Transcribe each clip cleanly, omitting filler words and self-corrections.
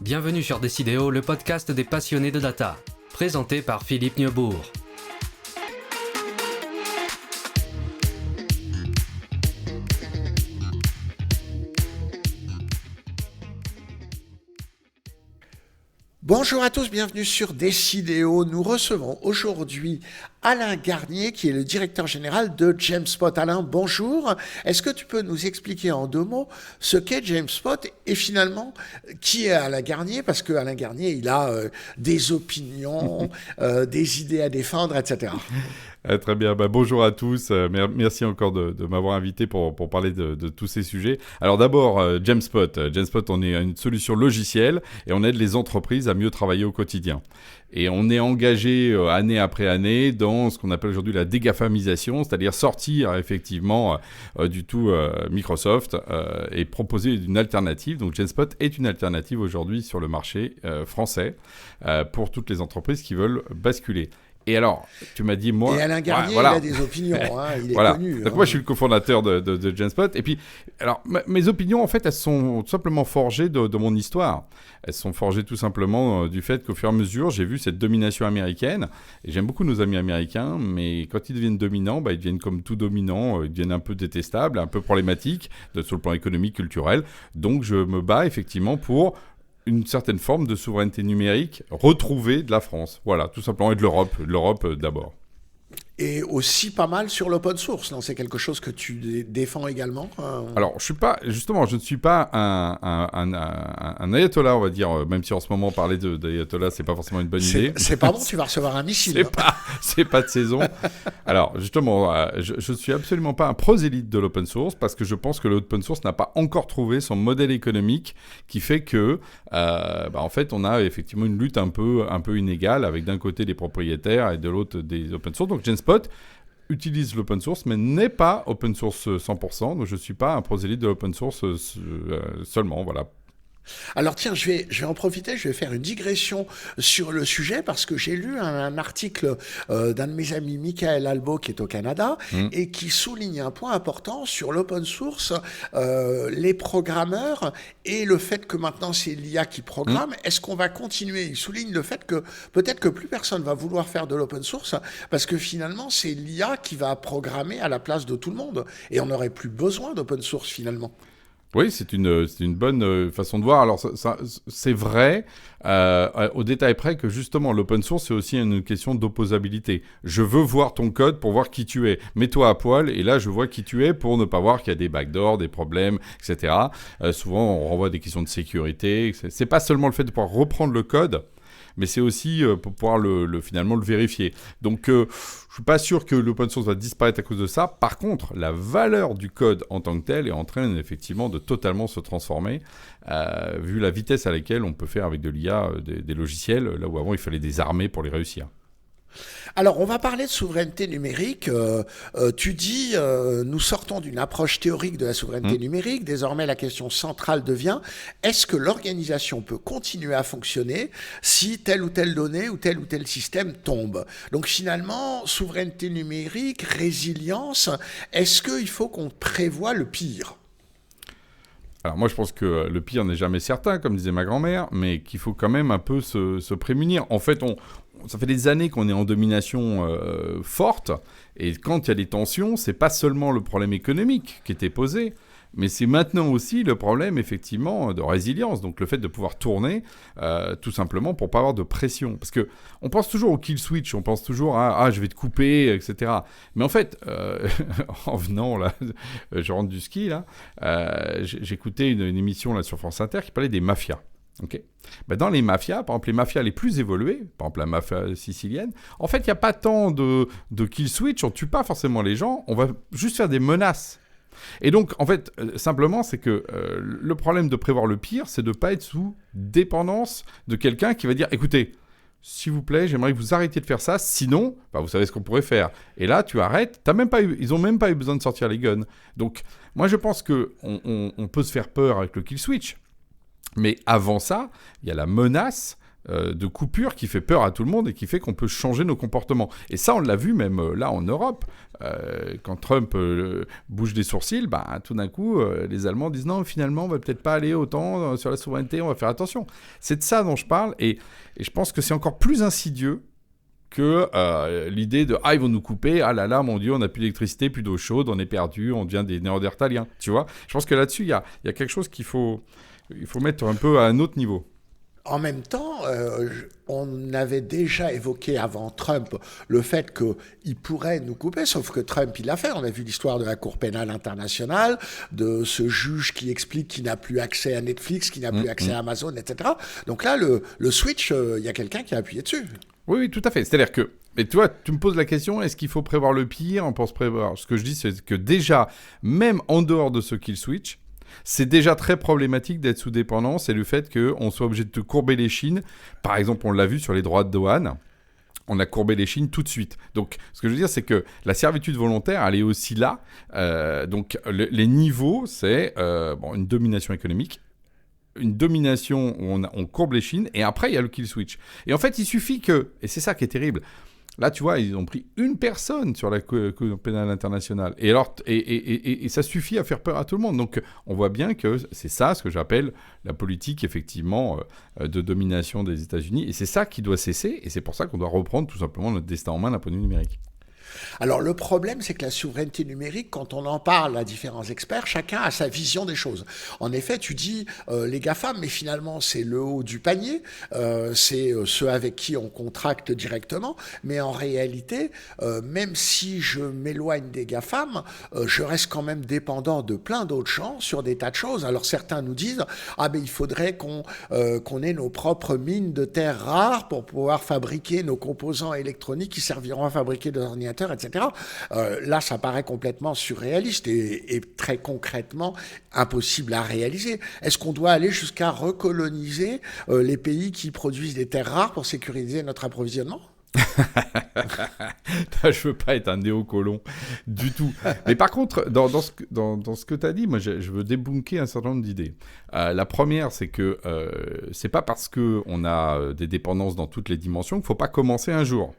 Bienvenue sur Décidéo, le podcast des passionnés de data, présenté par Philippe Neubourg. Bonjour à tous, bienvenue sur Décidéo. Nous recevons aujourd'hui Alain Garnier, qui est le directeur général de Jamespot. Alain, bonjour. Est-ce que tu peux nous expliquer en deux mots ce qu'est Jamespot et finalement qui est Alain Garnier? Parce que Alain Garnier, il a des opinions, des idées à défendre, etc. Très bien, bonjour à tous, merci encore de m'avoir invité pour parler de tous ces sujets. Alors d'abord, Jamespot, on est une solution logicielle et on aide les entreprises à mieux travailler au quotidien. Et on est engagé année après année dans ce qu'on appelle aujourd'hui la dégafamisation, c'est-à-dire sortir effectivement du tout Microsoft et proposer une alternative. Donc Jamespot est une alternative aujourd'hui sur le marché français pour toutes les entreprises qui veulent basculer. Et alors, tu m'as dit, moi... Et Alain Garnier, il a des opinions, il est connu. Donc moi, je suis le cofondateur de Jamespot. Et puis, alors, mes opinions, en fait, elles sont tout simplement forgées de mon histoire. Elles sont forgées tout simplement du fait qu'au fur et à mesure, j'ai vu cette domination américaine. Et j'aime beaucoup nos amis américains, mais quand ils deviennent dominants, ils deviennent comme tout dominants, ils deviennent un peu détestables, un peu problématiques sur le plan économique, culturel. Donc, je me bats effectivement pour une certaine forme de souveraineté numérique retrouvée de la France. Voilà, tout simplement, et de l'Europe d'abord. Et aussi pas mal sur l'open source, non? C'est quelque chose que tu défends également? Alors, je ne suis pas un ayatollah, on va dire, même si en ce moment, parler d'ayatollah, c'est pas forcément une bonne idée. C'est pas bon, tu vas recevoir un missile. C'est pas de saison. Alors, justement, je suis absolument pas un prosélyte de l'open source parce que je pense que l'open source n'a pas encore trouvé son modèle économique qui fait que, en fait, on a effectivement une lutte un peu inégale avec d'un côté des propriétaires et de l'autre des open source. Donc, Jamespot utilise l'open source, mais n'est pas open source 100%. Donc, je ne suis pas un prosélyte de l'open source seulement, voilà. Alors tiens, je vais en profiter, je vais faire une digression sur le sujet parce que j'ai lu un article d'un de mes amis, Michael Albo, qui est au Canada, et qui souligne un point important sur l'open source, les programmeurs et le fait que maintenant c'est l'IA qui programme. Est-ce qu'on va continuer? Il souligne le fait que peut-être que plus personne va vouloir faire de l'open source parce que finalement c'est l'IA qui va programmer à la place de tout le monde et on n'aurait plus besoin d'open source finalement. Oui, c'est une bonne façon de voir. Alors, ça, c'est vrai au détail près que justement, l'open source, c'est aussi une question d'opposabilité. Je veux voir ton code pour voir qui tu es. Mets-toi à poil et là, je vois qui tu es pour ne pas voir qu'il y a des backdoors, des problèmes, etc. Souvent, on renvoie à des questions de sécurité. C'est pas seulement le fait de pouvoir reprendre le code, mais c'est aussi pour pouvoir finalement le vérifier. Donc, je ne suis pas sûr que l'open source va disparaître à cause de ça. Par contre, la valeur du code en tant que tel est en train effectivement de totalement se transformer, vu la vitesse à laquelle on peut faire avec de l'IA des logiciels, là où avant il fallait des armées pour les réussir. Alors, on va parler de souveraineté numérique. Tu dis, nous sortons d'une approche théorique de la souveraineté numérique. Désormais, la question centrale devient, est-ce que l'organisation peut continuer à fonctionner si telle ou telle donnée ou tel système tombe? Donc finalement, souveraineté numérique, résilience, est-ce qu'il faut qu'on prévoie le pire? Alors moi, je pense que le pire n'est jamais certain, comme disait ma grand-mère, mais qu'il faut quand même un peu se prémunir. En fait, ça fait des années qu'on est en domination forte, et quand il y a des tensions, c'est pas seulement le problème économique qui était posé, mais c'est maintenant aussi le problème, effectivement, de résilience. Donc, le fait de pouvoir tourner, tout simplement, pour pas avoir de pression. Parce que on pense toujours au kill switch, on pense toujours à « je vais te couper », etc. Mais en fait, en venant, là, je rentre du ski, là, j'écoutais une émission là, sur France Inter qui parlait des mafias. Okay. Dans les mafias, par exemple les mafias les plus évoluées, par exemple la mafia sicilienne, en fait il n'y a pas tant de kill switch, on ne tue pas forcément les gens, on va juste faire des menaces. Et donc en fait simplement c'est que le problème de prévoir le pire, c'est de ne pas être sous dépendance de quelqu'un qui va dire écoutez, s'il vous plaît, j'aimerais que vous arrêtiez de faire ça, sinon, vous savez ce qu'on pourrait faire. Et là, tu arrêtes, ils n'ont même pas eu besoin de sortir les guns. Donc moi je pense qu'on peut se faire peur avec le kill switch. Mais avant ça, il y a la menace de coupure qui fait peur à tout le monde et qui fait qu'on peut changer nos comportements. Et ça, on l'a vu même là en Europe. Quand Trump bouge des sourcils, tout d'un coup, les Allemands disent non, finalement, on va peut-être pas aller autant sur la souveraineté, on va faire attention. C'est de ça dont je parle, et je pense que c'est encore plus insidieux que l'idée de « Ah, ils vont nous couper, ah là là, mon Dieu, on n'a plus d'électricité, plus d'eau chaude, on est perdu, on devient des néandertaliens. » Tu vois ? Je pense que là-dessus, il y a quelque chose qu'il faut mettre un peu à un autre niveau. En même temps, on avait déjà évoqué avant Trump le fait qu'il pourrait nous couper, sauf que Trump, il l'a fait. On a vu l'histoire de la Cour pénale internationale, de ce juge qui explique qu'il n'a plus accès à Netflix, qu'il n'a plus accès à Amazon, etc. Donc là, le switch, il y a quelqu'un qui a appuyé dessus. Oui, tout à fait. C'est-à-dire que, mais tu vois, tu me poses la question, est-ce qu'il faut prévoir le pire ? On pense prévoir. Ce que je dis, c'est que déjà, même en dehors de ce kill switch, c'est déjà très problématique d'être sous dépendance et le fait qu'on soit obligé de te courber les chines. Par exemple, on l'a vu sur les droits de douane, on a courbé les chines tout de suite. Donc, ce que je veux dire, c'est que la servitude volontaire, elle est aussi là. Donc, les niveaux, c'est une domination économique, une domination où on courbe les chines, et après, il y a le kill switch. Et en fait, il suffit que, et c'est ça qui est terrible, là, tu vois, ils ont pris une personne sur la Cour pénale internationale. Et alors, et ça suffit à faire peur à tout le monde. Donc, on voit bien que c'est ça, ce que j'appelle la politique, effectivement, de domination des États-Unis. Et c'est ça qui doit cesser. Et c'est pour ça qu'on doit reprendre tout simplement notre destin en main d'un point de vue numérique. Alors le problème, c'est que la souveraineté numérique, quand on en parle à différents experts, chacun a sa vision des choses. En effet, tu dis les GAFAM, mais finalement c'est le haut du panier, c'est ceux avec qui on contracte directement, mais en réalité, même si je m'éloigne des GAFAM, je reste quand même dépendant de plein d'autres gens sur des tas de choses. Alors certains nous disent, il faudrait qu'on ait nos propres mines de terres rares pour pouvoir fabriquer nos composants électroniques qui serviront à fabriquer des ordinateurs, etc. Là, ça paraît complètement surréaliste et très concrètement impossible à réaliser. Est-ce qu'on doit aller jusqu'à recoloniser les pays qui produisent des terres rares pour sécuriser notre approvisionnement ? Je veux pas être un néocolon du tout. Mais par contre, dans ce que tu as dit, moi, je veux débunker un certain nombre d'idées. La première, c'est que c'est pas parce qu'on a des dépendances dans toutes les dimensions qu'il faut pas commencer un jour.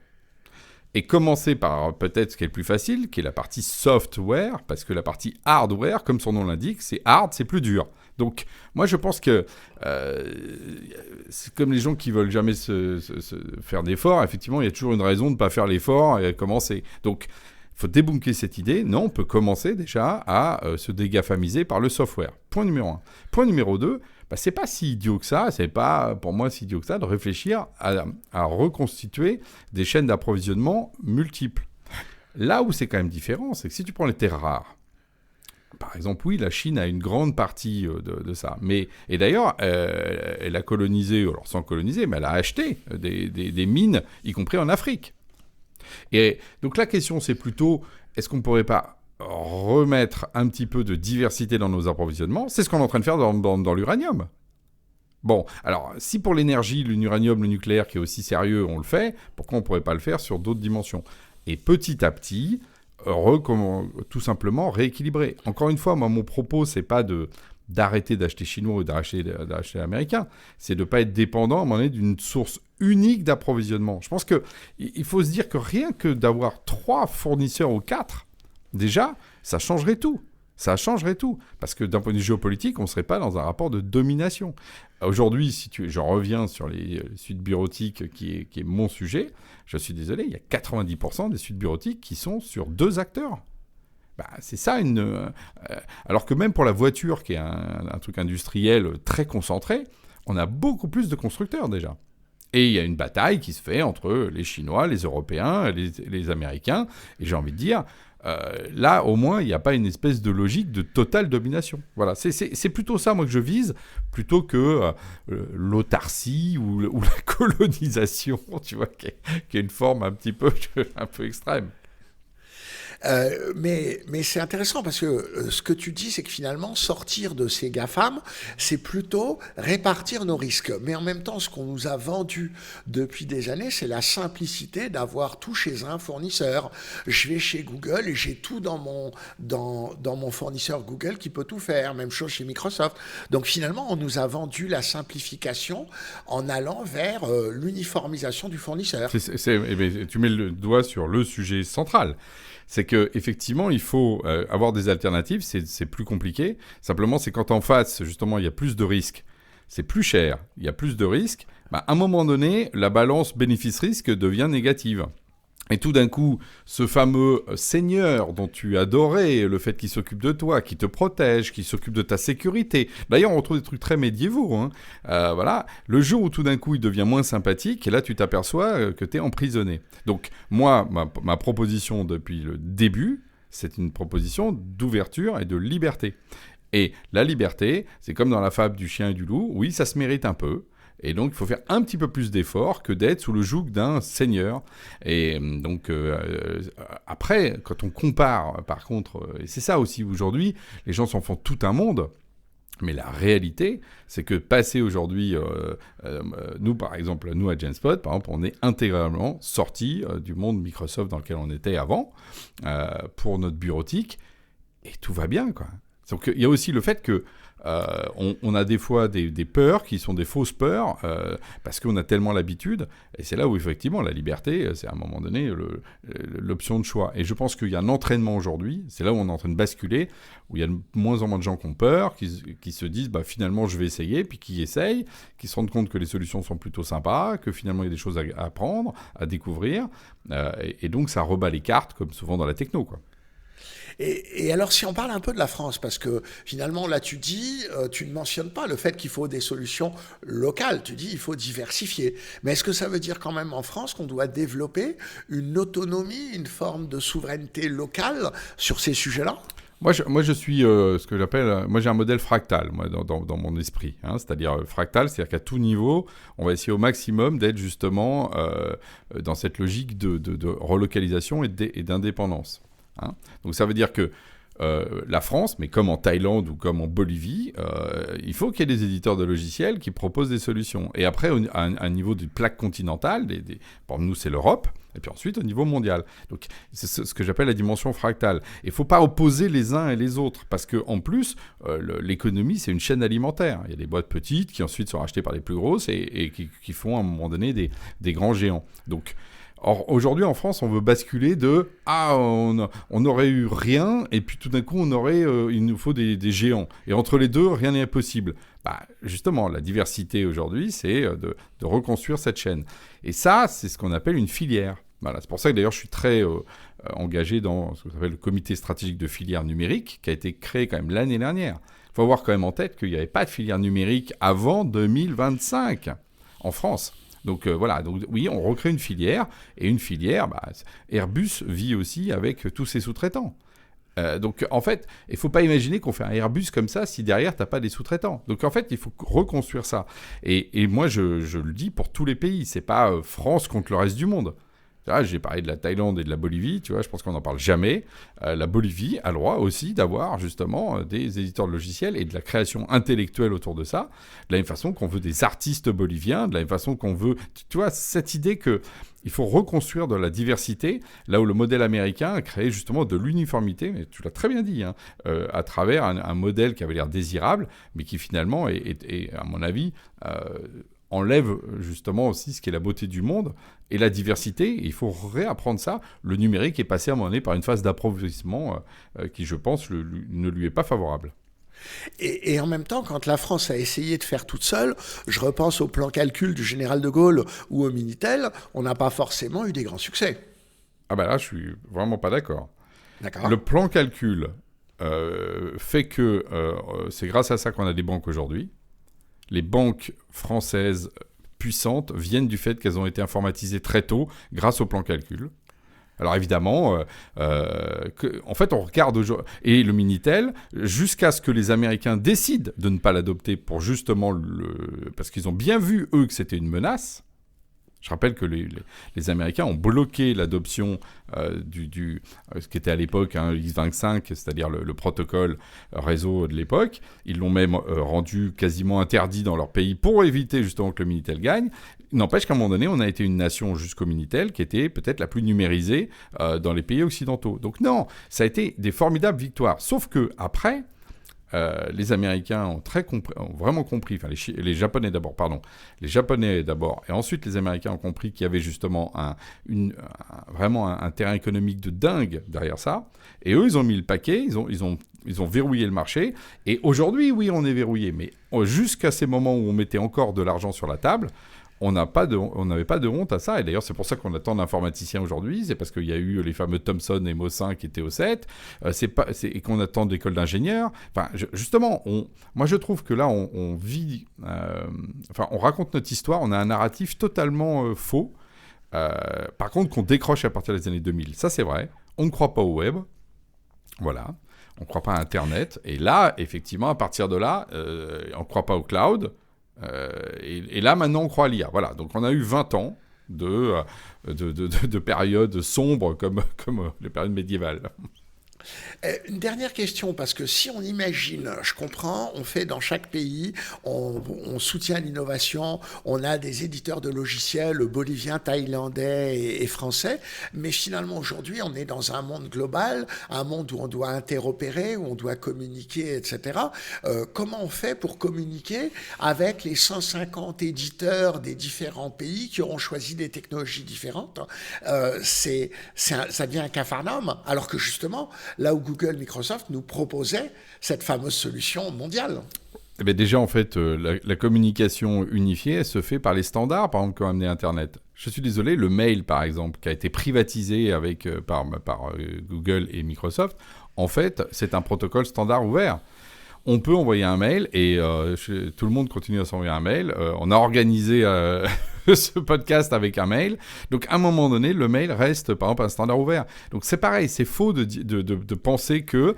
Et commencer par peut-être ce qui est le plus facile, qui est la partie software, parce que la partie hardware, comme son nom l'indique, c'est hard, c'est plus dur. Donc, moi, je pense que c'est comme les gens qui veulent jamais se faire d'efforts. Effectivement, il y a toujours une raison de ne pas faire l'effort et commencer. Donc, il faut débunker cette idée. Non, on peut commencer déjà à se dégafamiser par le software. Point numéro 1. Point numéro 2, c'est pas si idiot que ça, c'est pas pour moi si idiot que ça de réfléchir à reconstituer des chaînes d'approvisionnement multiples. Là où c'est quand même différent, c'est que si tu prends les terres rares, par exemple, oui, la Chine a une grande partie de ça. Et d'ailleurs, elle a colonisé, alors sans coloniser, mais elle a acheté des mines, y compris en Afrique. Et donc la question, c'est plutôt, est-ce qu'on ne pourrait pas remettre un petit peu de diversité dans nos approvisionnements ? C'est ce qu'on est en train de faire dans l'uranium. Bon, alors, si pour l'énergie, l'uranium, le nucléaire, qui est aussi sérieux, on le fait, pourquoi on ne pourrait pas le faire sur d'autres dimensions ? Et petit à petit, tout simplement rééquilibrer. Encore une fois, moi, mon propos, c'est pas d'arrêter d'acheter chinois ou d'acheter américain, c'est de ne pas être dépendant à un moment donné d'une source unique d'approvisionnement. Je pense qu'il faut se dire que rien que d'avoir 3 fournisseurs ou 4, déjà, ça changerait tout. Ça changerait tout. Parce que d'un point de vue géopolitique, on ne serait pas dans un rapport de domination. Aujourd'hui, j'en reviens sur les suites bureautiques, qui est mon sujet, je suis désolé, il y a 90% des suites bureautiques qui sont sur 2 acteurs. C'est ça alors que même pour la voiture, qui est un truc industriel très concentré, on a beaucoup plus de constructeurs déjà. Et il y a une bataille qui se fait entre les Chinois, les Européens, les Américains. Et j'ai envie de dire, là, au moins, il n'y a pas une espèce de logique de totale domination. Voilà, c'est plutôt ça, moi, que je vise, plutôt que l'autarcie ou la colonisation, tu vois, qui est une forme un peu extrême. Mais c'est intéressant parce que ce que tu dis, c'est que finalement, sortir de ces GAFAM, c'est plutôt répartir nos risques. Mais en même temps, ce qu'on nous a vendu depuis des années, c'est la simplicité d'avoir tout chez un fournisseur. Je vais chez Google et j'ai tout dans mon fournisseur Google qui peut tout faire. Même chose chez Microsoft. Donc finalement, on nous a vendu la simplification en allant vers l'uniformisation du fournisseur. Tu mets le doigt sur le sujet central. C'est qu'effectivement, il faut avoir des alternatives. C'est plus compliqué. Simplement, c'est quand en face, justement, il y a plus de risques. C'est plus cher. Il y a plus de risques. À un moment donné, la balance bénéfice-risque devient négative. Et tout d'un coup, ce fameux seigneur dont tu adorais le fait qu'il s'occupe de toi, qui te protège, qui s'occupe de ta sécurité. D'ailleurs, on retrouve des trucs très médiévaux. Voilà. Le jour où tout d'un coup, il devient moins sympathique, et là, tu t'aperçois que tu es emprisonné. Donc, moi, ma proposition depuis le début, c'est une proposition d'ouverture et de liberté. Et la liberté, c'est comme dans la fable du chien et du loup. Oui, ça se mérite un peu. Et donc, il faut faire un petit peu plus d'efforts que d'être sous le joug d'un seigneur. Et donc, après, quand on compare, par contre, et c'est ça aussi aujourd'hui, les gens s'en font tout un monde. Mais la réalité, c'est que passer aujourd'hui, nous par exemple, nous à Genspot, par exemple, on est intégralement sortis du monde Microsoft dans lequel on était avant, pour notre bureautique, et tout va bien, quoi. Donc il y a aussi le fait que on a des fois des peurs qui sont des fausses peurs parce qu'on a tellement l'habitude, et c'est là où effectivement la liberté, c'est à un moment donné l'option de choix. Et je pense qu'il y a un entraînement aujourd'hui, c'est là où on est en train de basculer, où il y a de moins en moins de gens qui ont peur, qui se disent finalement je vais essayer, puis qui essayent, qui se rendent compte que les solutions sont plutôt sympas, que finalement il y a des choses à apprendre, à découvrir, et donc ça rebat les cartes comme souvent dans la techno, quoi. Et alors, si on parle un peu de la France, parce que finalement, là, tu dis, tu ne mentionnes pas le fait qu'il faut des solutions locales. Tu dis, il faut diversifier. Mais est-ce que ça veut dire quand même en France qu'on doit développer une autonomie, une forme de souveraineté locale sur ces sujets-là ? Moi, je suis ce que j'appelle... Moi, j'ai un modèle fractal, moi, dans mon esprit. C'est-à-dire fractal, c'est-à-dire qu'à tout niveau, on va essayer au maximum d'être justement dans cette logique de relocalisation et d'indépendance. Donc ça veut dire que la France, mais comme en Thaïlande ou comme en Bolivie, il faut qu'il y ait des éditeurs de logiciels qui proposent des solutions. Et après, à un niveau de plaque continentale, pour nous c'est l'Europe, et puis ensuite au niveau mondial. Donc c'est ce que j'appelle la dimension fractale. Il ne faut pas opposer les uns et les autres, parce qu'en plus, l'économie c'est une chaîne alimentaire. Il y a des boîtes petites qui ensuite sont rachetées par les plus grosses et qui font à un moment donné des grands géants. Donc or, aujourd'hui, en France, on veut basculer on aurait eu rien, et puis tout d'un coup, il nous faut des géants. Et entre les deux, rien n'est impossible. Justement, la diversité aujourd'hui, c'est de reconstruire cette chaîne. Et ça, c'est ce qu'on appelle une filière. Voilà, c'est pour ça que d'ailleurs, je suis très engagé dans ce qu'on appelle le comité stratégique de filière numérique, qui a été créé quand même l'année dernière. Il faut avoir quand même en tête qu'il n'y avait pas de filière numérique avant 2025 en France. Donc voilà, donc oui, on recrée une filière, et une filière, Airbus vit aussi avec tous ses sous-traitants. Donc en fait, il ne faut pas imaginer qu'on fait un Airbus comme ça si derrière, tu n'as pas des sous-traitants. Donc en fait, il faut reconstruire ça. Et moi, je le dis pour tous les pays, ce n'est pas France contre le reste du monde. Là, j'ai parlé de la Thaïlande et de la Bolivie, tu vois, je pense qu'on n'en parle jamais. La Bolivie a le droit aussi d'avoir justement des éditeurs de logiciels et de la création intellectuelle autour de ça, de la même façon qu'on veut des artistes boliviens, de la même façon qu'on veut... Tu vois, cette idée qu'il faut reconstruire de la diversité, là où le modèle américain a créé justement de l'uniformité, mais tu l'as très bien dit, à travers un modèle qui avait l'air désirable, mais qui finalement est à mon avis... enlève justement aussi ce qui est la beauté du monde et la diversité. Il faut réapprendre ça. Le numérique est passé à un moment donné par une phase d'appauvrissement qui, je pense, ne lui est pas favorable. Et en même temps, quand la France a essayé de faire toute seule, je repense au plan calcul du général de Gaulle ou au Minitel, on n'a pas forcément eu des grands succès. Là, je suis vraiment pas d'accord. D'accord. Le plan calcul fait que c'est grâce à ça qu'on a des banques aujourd'hui. Les banques françaises puissantes viennent du fait qu'elles ont été informatisées très tôt grâce au plan calcul. Alors évidemment, en fait, on regarde aujourd'hui... Et le Minitel, jusqu'à ce que les Américains décident de ne pas l'adopter pour justement parce qu'ils ont bien vu, eux, que c'était une menace, Je rappelle que les Américains ont bloqué l'adoption ce qui était à l'époque X25, c'est-à-dire le protocole réseau de l'époque. Ils l'ont même rendu quasiment interdit dans leur pays pour éviter justement que le Minitel gagne. N'empêche qu'à un moment donné, on a été une nation jusqu'au Minitel qui était peut-être la plus numérisée dans les pays occidentaux. Donc non, ça a été des formidables victoires. Sauf que après, les Américains ont vraiment compris, enfin les Japonais d'abord, les Japonais d'abord, et ensuite les Américains ont compris qu'il y avait justement vraiment un terrain économique de dingue derrière ça, et eux ils ont mis le paquet, ils ont verrouillé le marché, et aujourd'hui oui on est verrouillé, mais jusqu'à ces moments où on mettait encore de l'argent sur la table, on n'avait pas de honte à ça. Et d'ailleurs, c'est pour ça qu'on a tant d'informaticiens aujourd'hui. C'est parce qu'il y a eu les fameux Thomson et Mossin qui étaient au 7. Et qu'on a tant d'écoles d'ingénieurs. Enfin, justement, moi, je trouve que là, on vit... on raconte notre histoire. On a un narratif totalement faux. Par contre, qu'on décroche à partir des années 2000. Ça, c'est vrai. On ne croit pas au web. Voilà. On ne croit pas à Internet. Et là, effectivement, à partir de là, on ne croit pas au cloud. Et là, maintenant, on croit à l'IA. Voilà. Donc, on a eu 20 ans de périodes sombres comme les périodes médiévales. Une dernière question, parce que si on imagine, je comprends, on fait dans chaque pays, on soutient l'innovation, on a des éditeurs de logiciels boliviens, thaïlandais et français, mais finalement aujourd'hui on est dans un monde global, un monde où on doit interopérer, où on doit communiquer, etc. Comment on fait pour communiquer avec les 150 éditeurs des différents pays qui auront choisi des technologies différentes? Ça devient un capharnaüm, alors que justement, là où Google, Microsoft nous proposaient cette fameuse solution mondiale. Eh bien déjà, en fait, la communication unifiée, elle se fait par les standards, par exemple, qui ont amené Internet. Je suis désolé, le mail, par exemple, qui a été privatisé par Google et Microsoft, en fait, c'est un protocole standard ouvert. On peut envoyer un mail et tout le monde continue à s'envoyer un mail. On a organisé ce podcast avec un mail. Donc, à un moment donné, le mail reste, par exemple, un standard ouvert. Donc, c'est pareil. C'est faux de penser que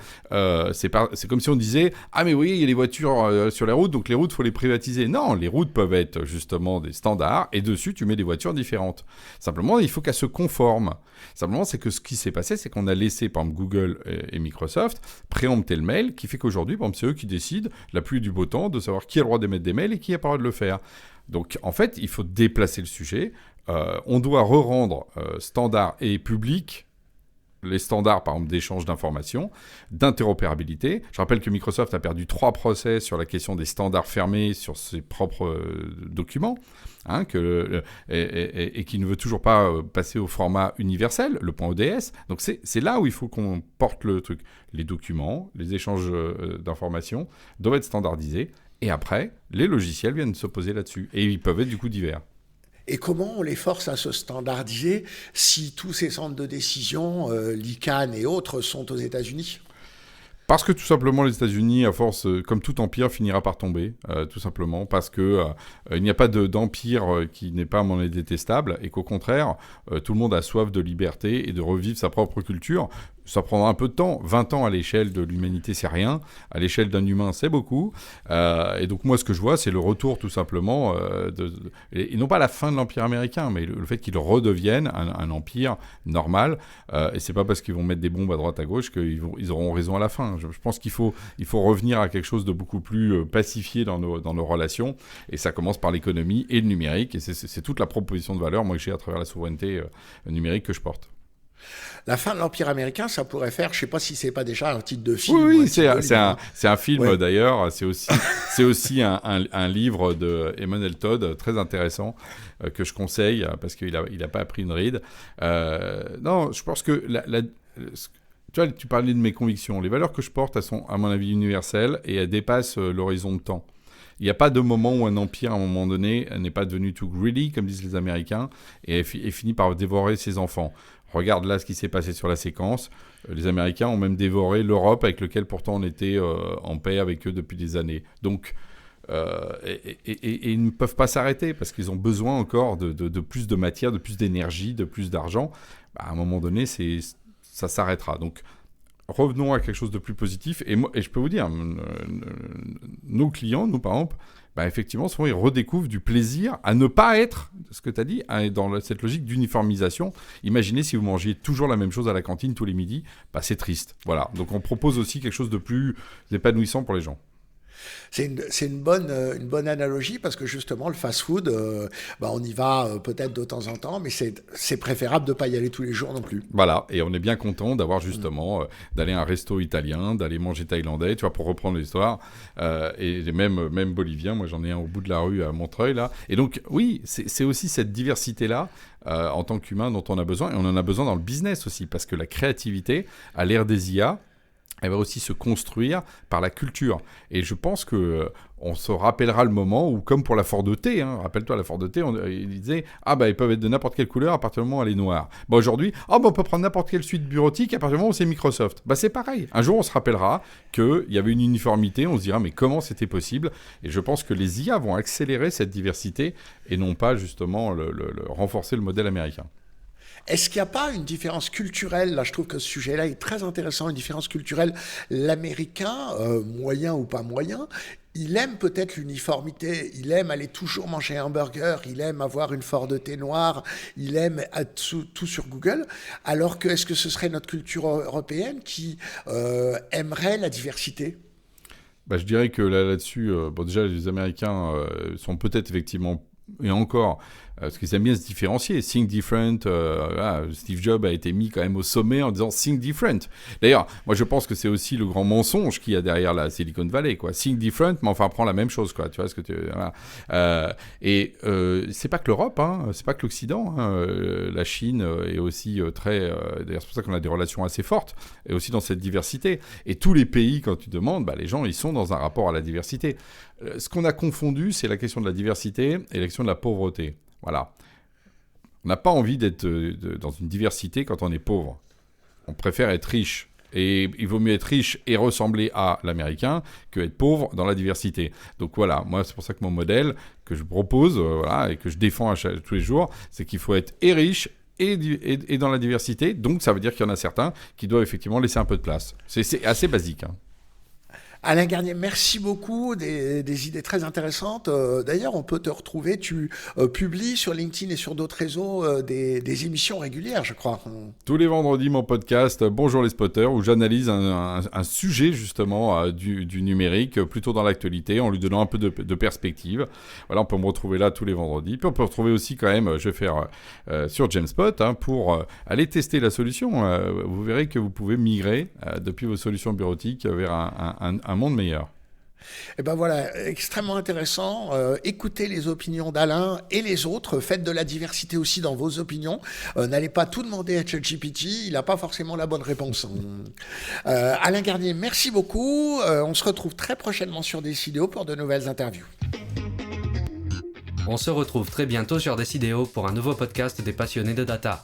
c'est comme si on disait « Ah, mais oui, il y a les voitures sur les routes, donc les routes, il faut les privatiser. » Non, les routes peuvent être justement des standards et dessus, tu mets des voitures différentes. Simplement, il faut qu'elles se conforment. Simplement, c'est que ce qui s'est passé, c'est qu'on a laissé, par exemple, Google et Microsoft préempter le mail, qui fait qu'aujourd'hui, par exemple, c'est eux qui décident, la pluie du beau temps, de savoir qui a le droit d'émettre des mails et qui n'a pas le droit de le faire. Donc, en fait, il faut déplacer le sujet. On doit re-rendre standard et public les standards, par exemple, d'échange d'informations, d'interopérabilité. Je rappelle que Microsoft a perdu 3 procès sur la question des standards fermés sur ses propres documents, et qui ne veut toujours pas passer au format universel, le point ODS. Donc c'est là où il faut qu'on porte le truc. Les documents, les échanges d'informations doivent être standardisés, et après, les logiciels viennent se poser là-dessus. Et ils peuvent être du coup divers. Et comment on les force à se standardiser si tous ces centres de décision, l'ICANN et autres, sont aux États-Unis ? Parce que tout simplement les États-Unis, à force, comme tout empire, finira par tomber, tout simplement, parce que il n'y a pas d'empire qui n'est pas monnaie détestable, et qu'au contraire, tout le monde a soif de liberté et de revivre sa propre culture. Ça prendra un peu de temps. 20 ans à l'échelle de l'humanité, c'est rien. À l'échelle d'un humain, c'est beaucoup. Et donc moi, ce que je vois, c'est le retour tout simplement, et non pas la fin de l'Empire américain, mais le fait qu'ils redeviennent un empire normal. Et c'est pas parce qu'ils vont mettre des bombes à droite à gauche qu'ils auront raison à la fin. Je pense qu'il faut revenir à quelque chose de beaucoup plus pacifié dans nos relations. Et ça commence par l'économie et le numérique. Et c'est toute la proposition de valeur, moi, que j'ai à travers la souveraineté numérique que je porte. La fin de l'Empire américain, ça pourrait faire, je ne sais pas si c'est pas déjà un titre de film. Oui, c'est un film, ouais. D'ailleurs. C'est aussi un livre de Emmanuel Todd, très intéressant, que je conseille, parce qu'il a pas appris une ride. Non, je pense que tu vois, tu parlais de mes convictions. Les valeurs que je porte, elles sont, à mon avis, universelles et elles dépassent l'horizon de temps. Il n'y a pas de moment où un empire, à un moment donné, n'est pas devenu too greedy, comme disent les Américains, et finit par dévorer ses enfants. Regarde là ce qui s'est passé sur la séquence. Les Américains ont même dévoré l'Europe, avec laquelle pourtant on était en paix avec eux depuis des années. Donc, ils ne peuvent pas s'arrêter, parce qu'ils ont besoin encore de plus de matière, de plus d'énergie, de plus d'argent. À un moment donné, ça s'arrêtera. Donc, revenons à quelque chose de plus positif. Et je peux vous dire, nos clients, nous par exemple, effectivement, souvent ils redécouvrent du plaisir à ne pas être, ce que tu as dit, dans cette logique d'uniformisation. Imaginez si vous mangiez toujours la même chose à la cantine tous les midis, c'est triste. Voilà. Donc on propose aussi quelque chose de plus épanouissant pour les gens. C'est une bonne analogie parce que justement le fast-food, on y va peut-être de temps en temps, mais c'est préférable de ne pas y aller tous les jours non plus. Voilà, et on est bien content d'avoir justement d'aller à un resto italien, d'aller manger thaïlandais, tu vois, pour reprendre l'histoire, et même bolivien. Moi j'en ai un au bout de la rue à Montreuil là. Et donc oui, c'est aussi cette diversité là. En tant qu'humain dont on a besoin, et on en a besoin dans le business aussi, parce que la créativité, à l'ère des IA, elle va aussi se construire par la culture. Et je pense qu'on se rappellera le moment où, comme pour la Ford T, rappelle-toi la Ford T, ils disaient « Ah ils peuvent être de n'importe quelle couleur à partir du moment où elle est noire. » Aujourd'hui, on peut prendre n'importe quelle suite bureautique à partir du moment où c'est Microsoft. C'est pareil. Un jour, on se rappellera qu'il y avait une uniformité, on se dira « Mais comment c'était possible ?» Et je pense que les IA vont accélérer cette diversité et non pas justement renforcer le modèle américain. Est-ce qu'il n'y a pas une différence culturelle? Là, je trouve que ce sujet-là est très intéressant, une différence culturelle. L'Américain, moyen ou pas moyen, il aime peut-être l'uniformité, il aime aller toujours manger un burger, il aime avoir une Ford T noire, il aime tout sur Google, alors que est-ce que ce serait notre culture européenne qui aimerait la diversité? Je dirais que là-dessus, déjà les Américains sont peut-être effectivement, et encore, parce qu'ils aiment bien se différencier. Think different, Steve Jobs a été mis quand même au sommet en disant think different. D'ailleurs, moi je pense que c'est aussi le grand mensonge qu'il y a derrière la Silicon Valley, quoi. Think different, mais enfin prends la même chose, quoi. Tu vois ce que c'est pas que l'Europe, c'est pas que l'Occident. La Chine est aussi très. D'ailleurs, c'est pour ça qu'on a des relations assez fortes, et aussi dans cette diversité. Et tous les pays, quand tu demandes, les gens ils sont dans un rapport à la diversité. Ce qu'on a confondu, c'est la question de la diversité et la question de la pauvreté. Voilà. On n'a pas envie d'être dans une diversité quand on est pauvre. On préfère être riche. Et il vaut mieux être riche et ressembler à l'Américain que être pauvre dans la diversité. Donc voilà, moi c'est pour ça que mon modèle que je propose et que je défends tous les jours, c'est qu'il faut être et riche et dans la diversité. Donc ça veut dire qu'il y en a certains qui doivent effectivement laisser un peu de place. C'est assez basique. Alain Garnier, merci beaucoup, des idées très intéressantes. D'ailleurs, on peut te retrouver, tu publies sur LinkedIn et sur d'autres réseaux des émissions régulières, je crois. Tous les vendredis, mon podcast Bonjour les spotters, où j'analyse un sujet justement du numérique, plutôt dans l'actualité, en lui donnant un peu de perspective. Voilà, on peut me retrouver là tous les vendredis. Puis on peut retrouver aussi quand même, je vais faire sur Genspot, pour aller tester la solution. Vous verrez que vous pouvez migrer depuis vos solutions bureautiques vers un monde meilleur. Et voilà, extrêmement intéressant. Écoutez les opinions d'Alain et les autres. Faites de la diversité aussi dans vos opinions. N'allez pas tout demander à ChatGPT. Il n'a pas forcément la bonne réponse. Alain Garnier, merci beaucoup. On se retrouve très prochainement sur Décidéo pour de nouvelles interviews. On se retrouve très bientôt sur Décidéo pour un nouveau podcast des passionnés de data.